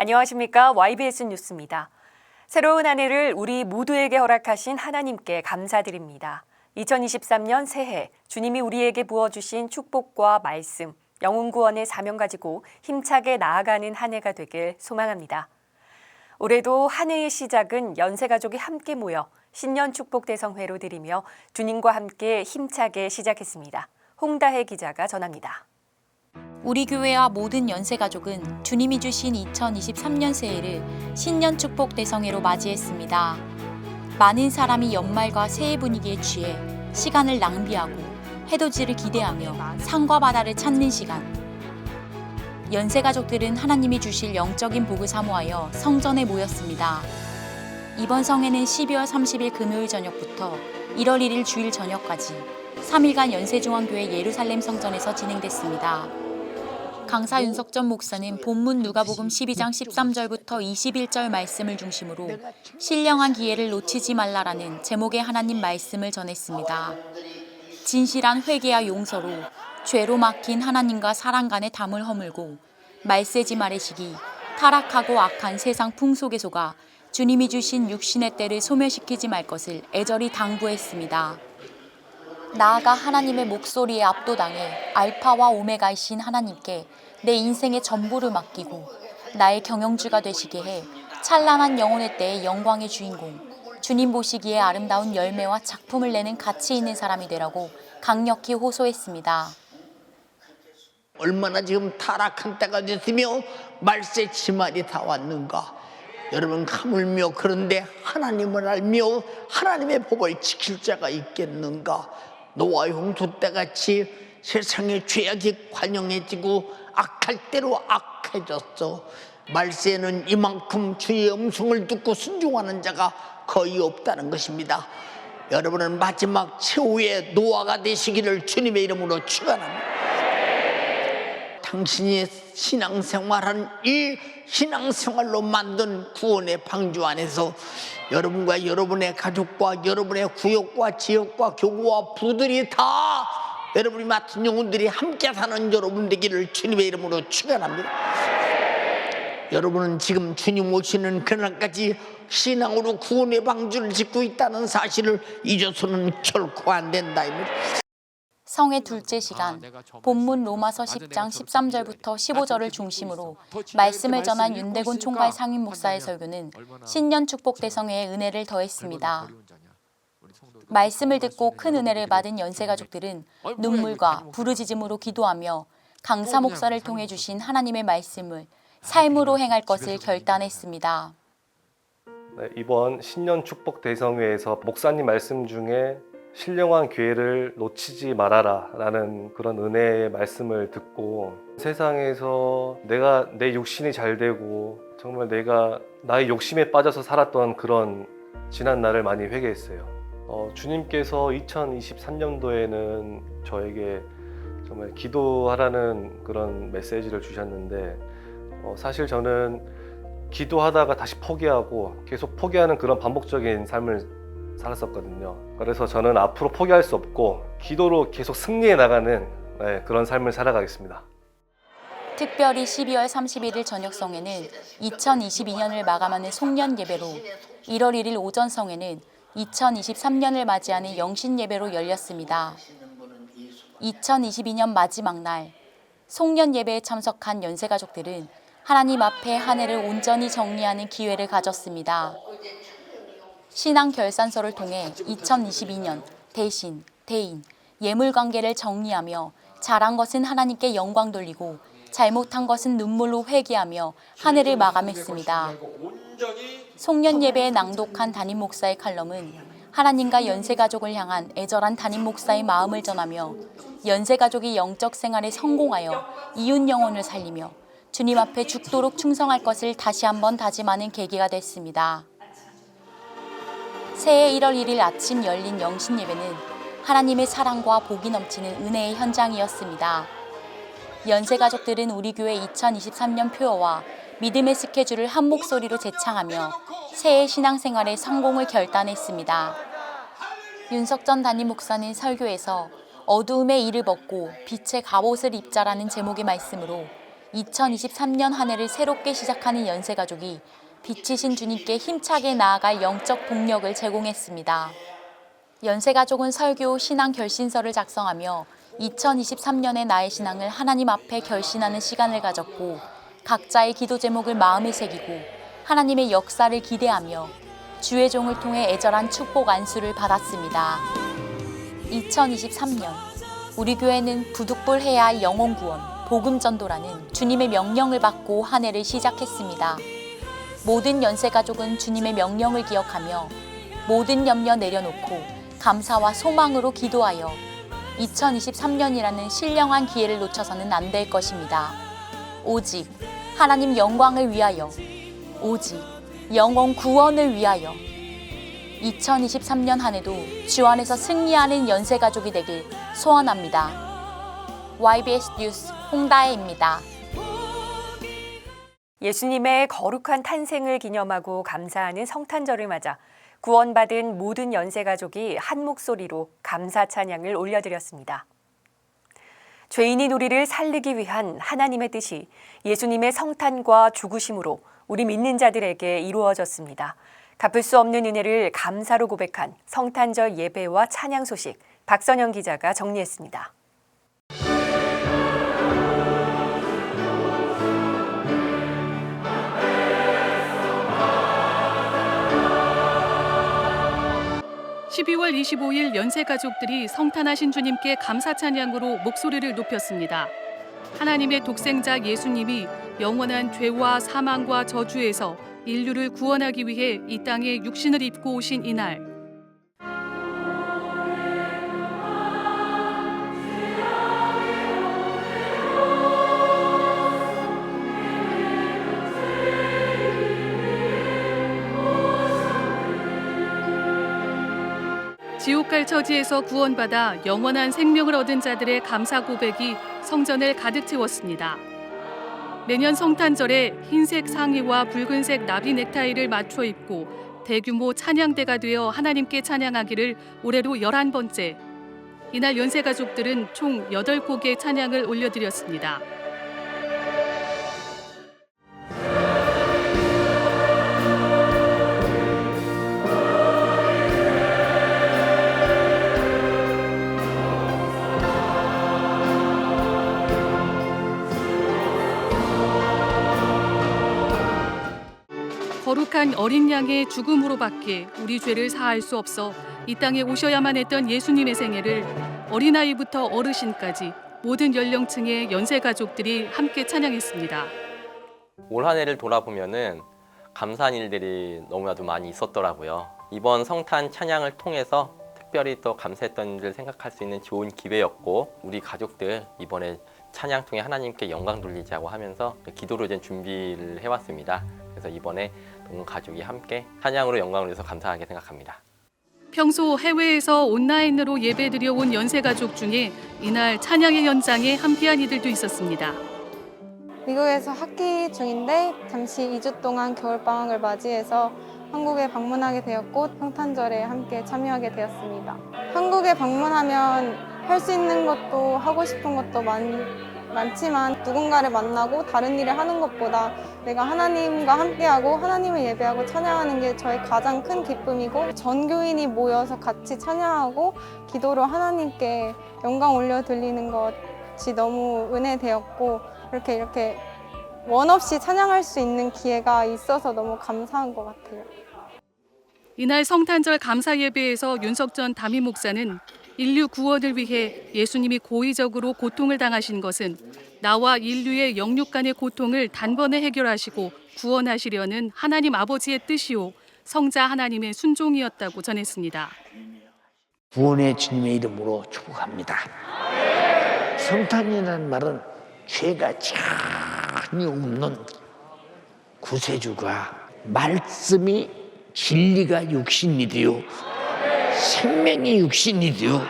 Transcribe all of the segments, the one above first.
안녕하십니까. YBS 뉴스입니다. 새로운 한 해를 우리 모두에게 허락하신 하나님께 감사드립니다. 2023년 새해 주님이 우리에게 부어주신 축복과 말씀, 영혼 구원의 사명 가지고 힘차게 나아가는 한 해가 되길 소망합니다. 올해도 한 해의 시작은 연세가족이 함께 모여 신년 축복 대성회로 드리며 주님과 함께 힘차게 시작했습니다. 홍다혜 기자가 전합니다. 우리 교회와 모든 연세가족은 주님이 주신 2023년 새해를 신년 축복 대성회로 맞이했습니다. 많은 사람이 연말과 새해 분위기에 취해 시간을 낭비하고 해돋이를 기대하며 산과 바다를 찾는 시간. 연세가족들은 하나님이 주실 영적인 복을 사모하여 성전에 모였습니다. 이번 성회는 12월 30일 금요일 저녁부터 1월 1일 주일 저녁까지 3일간 연세중앙교회 예루살렘 성전에서 진행됐습니다. 강사 윤석전 목사는 본문 누가복음 12장 13절부터 21절 말씀을 중심으로 신령한 기회를 놓치지 말라라는 제목의 하나님 말씀을 전했습니다. 진실한 회개와 용서로 죄로 막힌 하나님과 사람 간의 담을 허물고 말세지 말의 시기, 타락하고 악한 세상 풍속에 속아 주님이 주신 육신의 때를 소멸시키지 말 것을 애절히 당부했습니다. 나아가 하나님의 목소리에 압도당해 알파와 오메가이신 하나님께 내 인생의 전부를 맡기고 나의 경영주가 되시게 해 찬란한 영혼의 때의 영광의 주인공, 주님 보시기에 아름다운 열매와 작품을 내는 가치 있는 사람이 되라고 강력히 호소했습니다. 얼마나 지금 타락한 때가 됐으며 말세 지말이 다 왔는가. 여러분 하물며 그런데 하나님을 알며 하나님의 법을 지킬 자가 있겠는가. 노아의 홍수 때같이 세상의 죄악이 관영해지고 악할 대로 악해졌어. 말세에는 이만큼 주의 음성을 듣고 순종하는 자가 거의 없다는 것입니다. 여러분은 마지막 최후의 노아가 되시기를 주님의 이름으로 축원합니다. 당신이 신앙생활한 이 신앙생활로 만든 구원의 방주 안에서 여러분과 여러분의 가족과 여러분의 구역과 지역과 교구와 부들이 다 여러분이 맡은 영혼들이 함께 사는 여러분 되기를 주님의 이름으로 축원합니다. 여러분은 지금 주님 오시는 그날까지 신앙으로 구원의 방주를 짓고 있다는 사실을 잊어서는 결코 안 된다. 성의 둘째 시간, 본문 로마서 10장 13절부터 15절을 중심으로 말씀을 전한 윤대곤 총괄 상임 목사의 설교는 신년 축복 대성회의 은혜를 더했습니다. 말씀을 듣고 큰 은혜를 받은 연세가족들은 눈물과 부르짖음으로 기도하며 강사 목사를 통해 주신 하나님의 말씀을 삶으로 행할 것을 결단했습니다. 네, 이번 신년 축복 대성회에서 목사님 말씀 중에 신령한 기회를 놓치지 말아라 라는 그런 은혜의 말씀을 듣고 세상에서 내가 내 육신이 잘 되고 정말 내가 나의 욕심에 빠져서 살았던 그런 지난 날을 많이 회개했어요. 주님께서 2023년도에는 저에게 정말 기도하라는 그런 메시지를 주셨는데 사실 저는 기도하다가 다시 포기하고 계속 포기하는 그런 반복적인 삶을 살았었거든요. 그래서 저는 앞으로 포기할 수 없고 기도로 계속 승리해 나가는 그런 삶을 살아가겠습니다. 특별히 12월 31일 저녁 성회는 2022년을 마감하는 송년 예배로 1월 1일 오전 성회는 2023년을 맞이하는 영신 예배로 열렸습니다. 2022년 마지막 날 송년 예배에 참석한 연세가족들은 하나님 앞에 한 해를 온전히 정리하는 기회를 가졌습니다. 신앙 결산서를 통해 2022년 대신, 대인, 예물관계를 정리하며 잘한 것은 하나님께 영광 돌리고 잘못한 것은 눈물로 회개하며 한 해를 마감했습니다. 송년 예배에 낭독한 담임 목사의 칼럼은 하나님과 연세가족을 향한 애절한 담임 목사의 마음을 전하며 연세가족이 영적 생활에 성공하여 이웃 영혼을 살리며 주님 앞에 죽도록 충성할 것을 다시 한번 다짐하는 계기가 됐습니다. 새해 1월 1일 아침 열린 영신 예배는 하나님의 사랑과 복이 넘치는 은혜의 현장이었습니다. 연세가족들은 우리 교회 2023년 표어와 믿음의 스케줄을 한 목소리로 제창하며 새해 신앙생활의 성공을 결단했습니다. 윤석전 담임 목사는 설교에서 어두움의 이를 벗고 빛의 갑옷을 입자라는 제목의 말씀으로 2023년 한 해를 새롭게 시작하는 연세가족이 빛이신 주님께 힘차게 나아갈 영적 동력을 제공했습니다. 연세가족은 설교, 신앙 결신서를 작성하며 2023년의 나의 신앙을 하나님 앞에 결신하는 시간을 가졌고 각자의 기도 제목을 마음에 새기고 하나님의 역사를 기대하며 주의 종을 통해 애절한 축복 안수를 받았습니다. 2023년 우리 교회는 부득불 해야 할 영혼 구원, 복음 전도라는 주님의 명령을 받고 한 해를 시작했습니다. 모든 연세가족은 주님의 명령을 기억하며 모든 염려 내려놓고 감사와 소망으로 기도하여 2023년이라는 신령한 기회를 놓쳐서는 안 될 것입니다. 오직 하나님 영광을 위하여, 오직 영혼 구원을 위하여 2023년 한 해도 주 안에서 승리하는 연세가족이 되길 소원합니다. YBS 뉴스 홍다혜입니다. 예수님의 거룩한 탄생을 기념하고 감사하는 성탄절을 맞아 구원받은 모든 연세가족이 한 목소리로 감사 찬양을 올려드렸습니다. 죄인인 우리를 살리기 위한 하나님의 뜻이 예수님의 성탄과 죽으심으로 우리 믿는 자들에게 이루어졌습니다. 갚을 수 없는 은혜를 감사로 고백한 성탄절 예배와 찬양 소식 박선영 기자가 정리했습니다. (12월 25일) 연세가족들이 성탄하신 주님께 감사 찬양으로 목소리를 높였습니다. 하나님의 독생자 예수님이 영원한 죄와 사망과 저주에서 인류를 구원하기 위해 이 땅에 육신을 입고 오신 이날, 지옥 갈 처지에서 구원받아 영원한 생명을 얻은 자들의 감사 고백이 성전을 가득 채웠습니다. 매년 성탄절에 흰색 상의와 붉은색 나비 넥타이를 맞춰 입고 대규모 찬양대가 되어 하나님께 찬양하기를 올해로 11번째. 이날 연세가족들은 총 8곡의 찬양을 올려드렸습니다. 거룩한 어린 양의 죽음으로밖에 우리 죄를 사할 수 없어 이 땅에 오셔야만 했던 예수님의 생애를 어린아이부터 어르신까지 모든 연령층의 연세가족들이 함께 찬양했습니다. 올 한 해를 돌아보면은 감사한 일들이 너무나도 많이 있었더라고요. 이번 성탄 찬양을 통해서 특별히 또 감사했던 일을 생각할 수 있는 좋은 기회였고, 우리 가족들 이번에 찬양 통해 하나님께 영광 돌리자고 하면서 기도로 된 준비를 해왔습니다. 그래서 이번에 온 가족이 함께 찬양으로 영광을 위해서 감사하게 생각합니다. 평소 해외에서 온라인으로 예배드려온 연세가족 중에 이날 찬양의 현장에 함께한 이들도 있었습니다. 미국에서 학기 중인데 잠시 2주 동안 겨울방학을 맞이해서 한국에 방문하게 되었고 성탄절에 함께 참여하게 되었습니다. 한국에 방문하면 할 수 있는 것도 하고 싶은 것도 많지만 누군가를 만나고 다른 일을 하는 것보다 내가 하나님과 함께하고 하나님을 예배하고 찬양하는 게 저의 가장 큰 기쁨이고, 전교인이 모여서 같이 찬양하고 기도로 하나님께 영광 올려 드리는 것이 너무 은혜되었고, 이렇게 원 없이 찬양할 수 있는 기회가 있어서 너무 감사한 것 같아요. 이날 성탄절 감사 예배에서 윤석전 담임 목사는 인류 구원을 위해 예수님이 고의적으로 고통을 당하신 것은 나와 인류의 영육 간의 고통을 단번에 해결하시고 구원하시려는 하나님 아버지의 뜻이요 성자 하나님의 순종이었다고 전했습니다. 구원의 주님의 이름으로 축복합니다. 성탄이라는 말은 죄가 전혀 없는 구세주가, 말씀이 진리가 육신이 되어 생명이 육신이 되어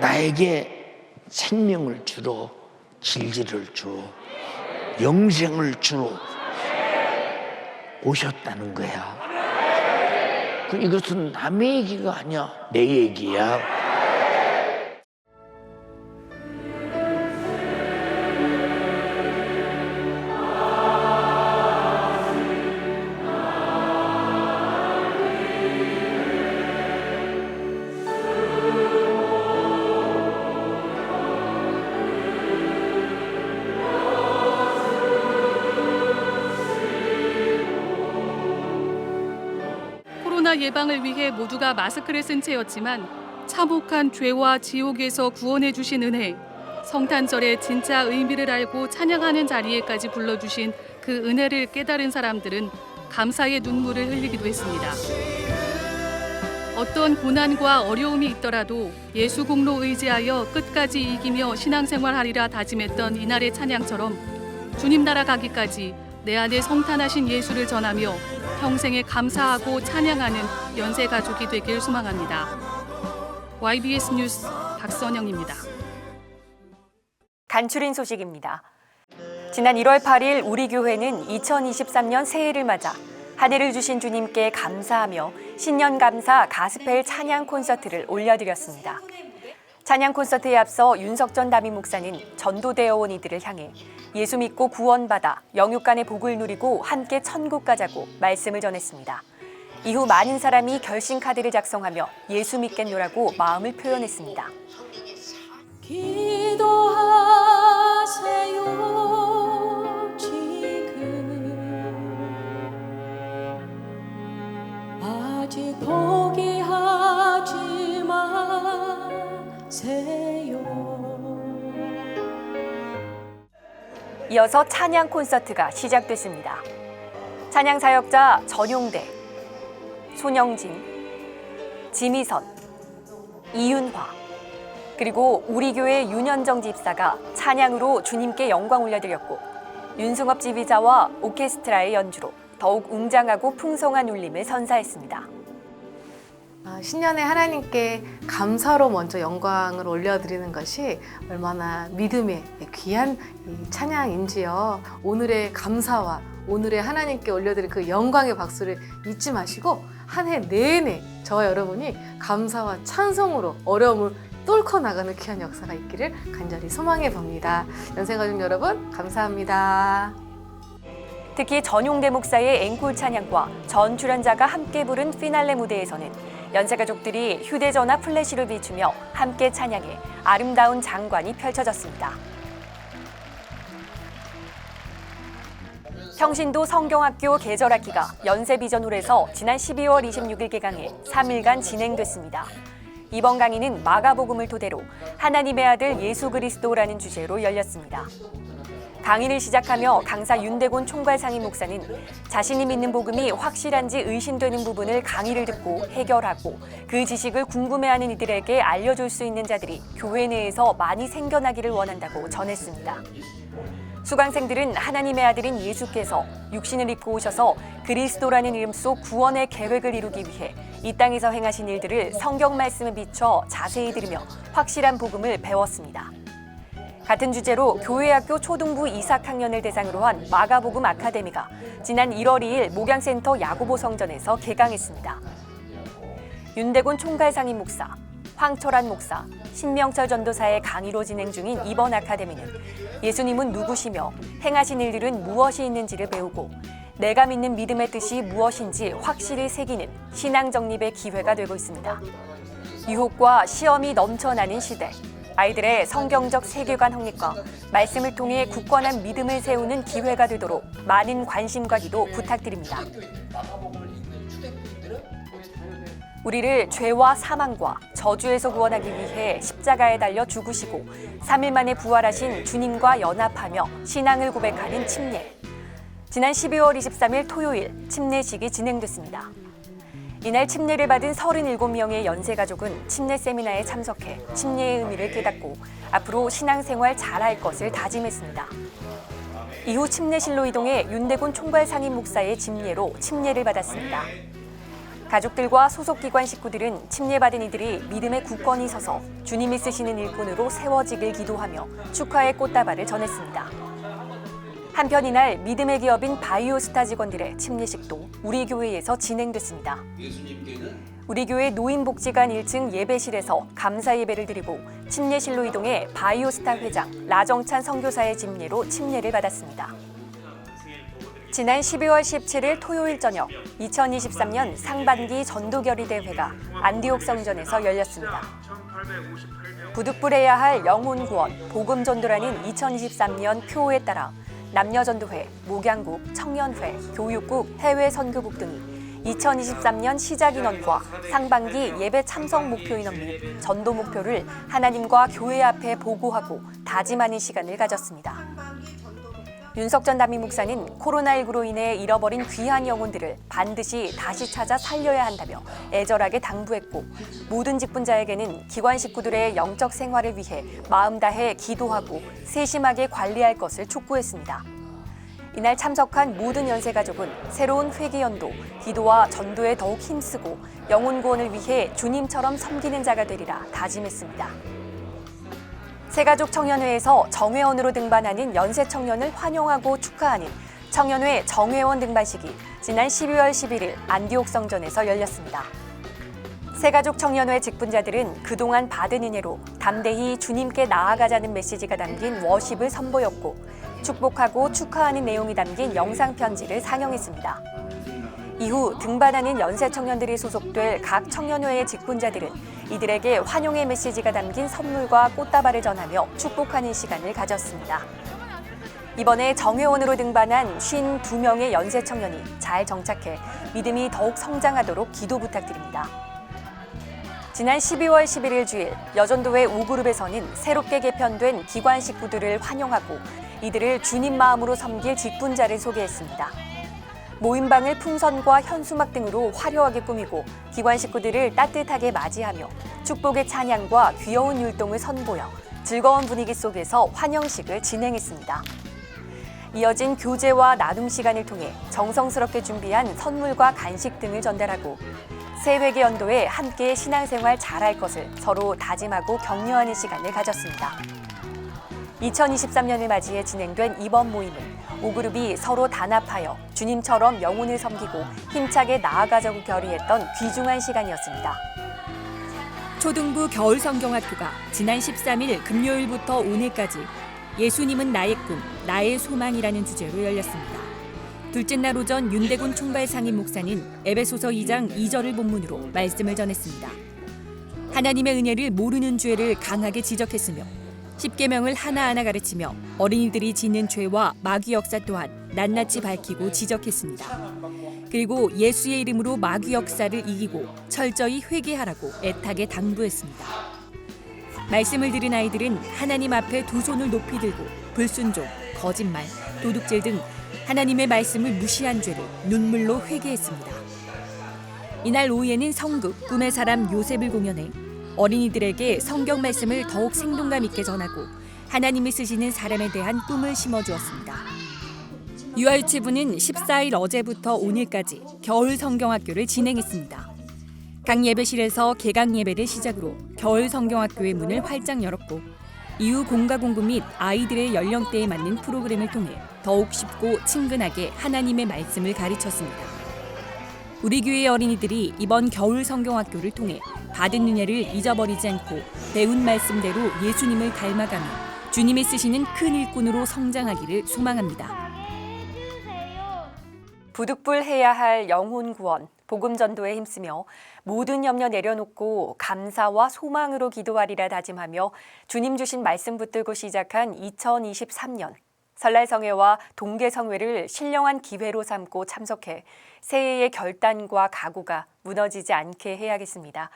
나에게 생명을 주러, 진리를 주러, 영생을 주러 오셨다는 거야. 이것은 남의 얘기가 아니야, 내 얘기야. 코로나 예방을 위해 모두가 마스크를 쓴 채였지만 참혹한 죄와 지옥에서 구원해 주신 은혜, 성탄절의 진짜 의미를 알고 찬양하는 자리에까지 불러주신 그 은혜를 깨달은 사람들은 감사의 눈물을 흘리기도 했습니다. 어떤 고난과 어려움이 있더라도 예수 공로 의지하여 끝까지 이기며 신앙생활하리라 다짐했던 이날의 찬양처럼 주님 나라 가기까지 내 안에 성탄하신 예수를 전하며 평생에 감사하고 찬양하는 연세 가족이 되길 소망합니다. YBS 뉴스 박선영입니다. 간추린 소식입니다. 지난 1월 8일 우리 교회는 2023년 새해를 맞아 한 해를 주신 주님께 감사하며 신년 감사 가스펠 찬양 콘서트를 올려드렸습니다. 찬양 콘서트에 앞서 윤석전 담임 목사는 전도되어 온 이들을 향해 예수 믿고 구원받아 영육간의 복을 누리고 함께 천국 가자고 말씀을 전했습니다. 이후 많은 사람이 결심 카드를 작성하며 예수 믿겠노라고 마음을 표현했습니다. 기도하세요 지금 아직 포기하지 마세요. 이어서 찬양 콘서트가 시작됐습니다. 찬양 사역자 전용대, 손영진, 지미선, 이윤화, 그리고 우리 교회 윤현정 집사가 찬양으로 주님께 영광 올려드렸고 윤승업 지휘자와 오케스트라의 연주로 더욱 웅장하고 풍성한 울림을 선사했습니다. 신년에 하나님께 감사로 먼저 영광을 올려드리는 것이 얼마나 믿음의 귀한 찬양인지요. 오늘의 감사와 오늘의 하나님께 올려드릴 그 영광의 박수를 잊지 마시고 한 해 내내 저와 여러분이 감사와 찬송으로 어려움을 뚫고 나가는 귀한 역사가 있기를 간절히 소망해 봅니다. 연세가족 여러분 감사합니다. 특히 전용대 목사의 앵콜 찬양과 전 출연자가 함께 부른 피날레 무대에서는 연세가족들이 휴대전화 플래시를 비추며 함께 찬양해 아름다운 장관이 펼쳐졌습니다. 평신도 성경학교 계절학기가 연세비전홀에서 지난 12월 26일 개강해 3일간 진행됐습니다. 이번 강의는 마가복음을 토대로 하나님의 아들 예수 그리스도라는 주제로 열렸습니다. 강의를 시작하며 강사 윤대곤 총괄상임 목사는 자신이 믿는 복음이 확실한지 의심되는 부분을 강의를 듣고 해결하고 그 지식을 궁금해하는 이들에게 알려줄 수 있는 자들이 교회 내에서 많이 생겨나기를 원한다고 전했습니다. 수강생들은 하나님의 아들인 예수께서 육신을 입고 오셔서 그리스도라는 이름 속 구원의 계획을 이루기 위해 이 땅에서 행하신 일들을 성경 말씀에 비춰 자세히 들으며 확실한 복음을 배웠습니다. 같은 주제로 교회학교 초등부 이삭학년을 대상으로 한 마가복음 아카데미가 지난 1월 2일 목양센터 야고보 성전에서 개강했습니다. 윤대곤 총괄상임 목사, 황철환 목사, 신명철 전도사의 강의로 진행 중인 이번 아카데미는 예수님은 누구시며 행하신 일들은 무엇이 있는지를 배우고 내가 믿는 믿음의 뜻이 무엇인지 확실히 새기는 신앙 정립의 기회가 되고 있습니다. 유혹과 시험이 넘쳐나는 시대, 아이들의 성경적 세계관 확립과 말씀을 통해 굳건한 믿음을 세우는 기회가 되도록 많은 관심과 기도 부탁드립니다. 우리를 죄와 사망과 저주에서 구원하기 위해 십자가에 달려 죽으시고 3일 만에 부활하신 주님과 연합하며 신앙을 고백하는 침례. 지난 12월 23일 토요일 침례식이 진행됐습니다. 이날 침례를 받은 37명의 연세가족은 침례 세미나에 참석해 침례의 의미를 깨닫고 앞으로 신앙생활 잘할 것을 다짐했습니다. 이후 침례실로 이동해 윤대곤 총괄상임 목사의 침례로 침례를 받았습니다. 가족들과 소속기관 식구들은 침례받은 이들이 믿음에 굳건히 서서 주님이 쓰시는 일꾼으로 세워지길 기도하며 축하의 꽃다발을 전했습니다. 한편 이날 믿음의 기업인 바이오스타 직원들의 침례식도 우리 교회에서 진행됐습니다. 우리 교회 노인복지관 1층 예배실에서 감사 예배를 드리고 침례실로 이동해 바이오스타 회장 라정찬 선교사의 침례로 침례를 받았습니다. 지난 12월 17일 토요일 저녁 2023년 상반기 전도결의 대회가 안디옥 성전에서 열렸습니다. 부득불해야 할 영혼 구원, 복음 전도라는 2023년 표어에 따라 남녀전도회, 목양국, 청년회, 교육국, 해외 선교국 등이 2023년 시작 인원과 상반기 예배 참석 목표 인원 및 전도 목표를 하나님과 교회 앞에 보고하고 다짐하는 시간을 가졌습니다. 윤석전 담임 목사는 코로나19로 인해 잃어버린 귀한 영혼들을 반드시 다시 찾아 살려야 한다며 애절하게 당부했고, 모든 직분자에게는 기관 식구들의 영적 생활을 위해 마음 다해 기도하고 세심하게 관리할 것을 촉구했습니다. 이날 참석한 모든 연세가족은 새로운 회개연도, 기도와 전도에 더욱 힘쓰고 영혼 구원을 위해 주님처럼 섬기는 자가 되리라 다짐했습니다. 새가족 청년회에서 정회원으로 등반하는 연세 청년을 환영하고 축하하는 청년회 정회원 등반식이 지난 12월 11일 안디옥 성전에서 열렸습니다. 새가족 청년회 직분자들은 그동안 받은 은혜로 담대히 주님께 나아가자는 메시지가 담긴 워십을 선보였고, 축복하고 축하하는 내용이 담긴 영상 편지를 상영했습니다. 이후 등반하는 연세 청년들이 소속될 각 청년회의 직분자들은 이들에게 환영의 메시지가 담긴 선물과 꽃다발을 전하며 축복하는 시간을 가졌습니다. 이번에 정회원으로 등반한 52명의 연세 청년이 잘 정착해 믿음이 더욱 성장하도록 기도 부탁드립니다. 지난 12월 11일 주일 여전도회 5그룹에서는 새롭게 개편된 기관 식구들을 환영하고 이들을 주님 마음으로 섬길 직분자를 소개했습니다. 모임방을 풍선과 현수막 등으로 화려하게 꾸미고 기관 식구들을 따뜻하게 맞이하며 축복의 찬양과 귀여운 율동을 선보여 즐거운 분위기 속에서 환영식을 진행했습니다. 이어진 교제와 나눔 시간을 통해 정성스럽게 준비한 선물과 간식 등을 전달하고 새 회개 연도에 함께 신앙생활 잘할 것을 서로 다짐하고 격려하는 시간을 가졌습니다. 2023년을 맞이해 진행된 이번 모임은 5그룹이 서로 단합하여 주님처럼 영혼을 섬기고 힘차게 나아가자고 결의했던 귀중한 시간이었습니다. 초등부 겨울성경학교가 지난 13일 금요일부터 오늘까지 예수님은 나의 꿈, 나의 소망이라는 주제로 열렸습니다. 둘째 날 오전 윤대곤 총괄 상임 목사는 에베소서 2장 2절을 본문으로 말씀을 전했습니다. 하나님의 은혜를 모르는 죄를 강하게 지적했으며 십계명을 하나하나 가르치며 어린이들이 짓는 죄와 마귀 역사 또한 낱낱이 밝히고 지적했습니다. 그리고 예수의 이름으로 마귀 역사를 이기고 철저히 회개하라고 애타게 당부했습니다. 말씀을 들은 아이들은 하나님 앞에 두 손을 높이 들고 불순종, 거짓말, 도둑질 등 하나님의 말씀을 무시한 죄를 눈물로 회개했습니다. 이날 오후에는 성극 꿈의 사람 요셉을 공연해 어린이들에게 성경 말씀을 더욱 생동감 있게 전하고 하나님이 쓰시는 사람에 대한 꿈을 심어주었습니다. 유아유치부는 14일 어제부터 오늘까지 겨울 성경학교를 진행했습니다. 각 예배실에서 개강 예배를 시작으로 겨울 성경학교의 문을 활짝 열었고, 이후 공과 공부 및 아이들의 연령대에 맞는 프로그램을 통해 더욱 쉽고 친근하게 하나님의 말씀을 가르쳤습니다. 우리 교회 어린이들이 이번 겨울 성경학교를 통해 받은 은혜를 잊어버리지 않고 배운 말씀대로 예수님을 닮아가며 주님이 쓰시는 큰 일꾼으로 성장하기를 소망합니다. 부득불해야 할 영혼 구원, 복음 전도에 힘쓰며 모든 염려 내려놓고 감사와 소망으로 기도하리라 다짐하며 주님 주신 말씀 붙들고 시작한 2023년. 설날 성회와 동계 성회를 신령한 기회로 삼고 참석해 새해의 결단과 각오가 무너지지 않게 해야겠습니다.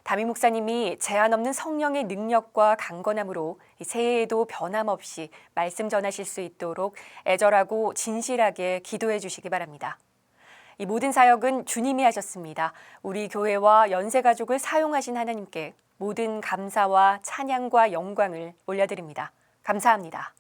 담임 목사님이 제한 없는 성령의 능력과 강건함으로 새해에도 변함없이 말씀 전하실 수 있도록 애절하고 진실하게 기도해 주시기 바랍니다. 이 모든 사역은 주님이 하셨습니다. 우리 교회와 연세가족을 사용하신 하나님께 모든 감사와 찬양과 영광을 올려드립니다. 감사합니다.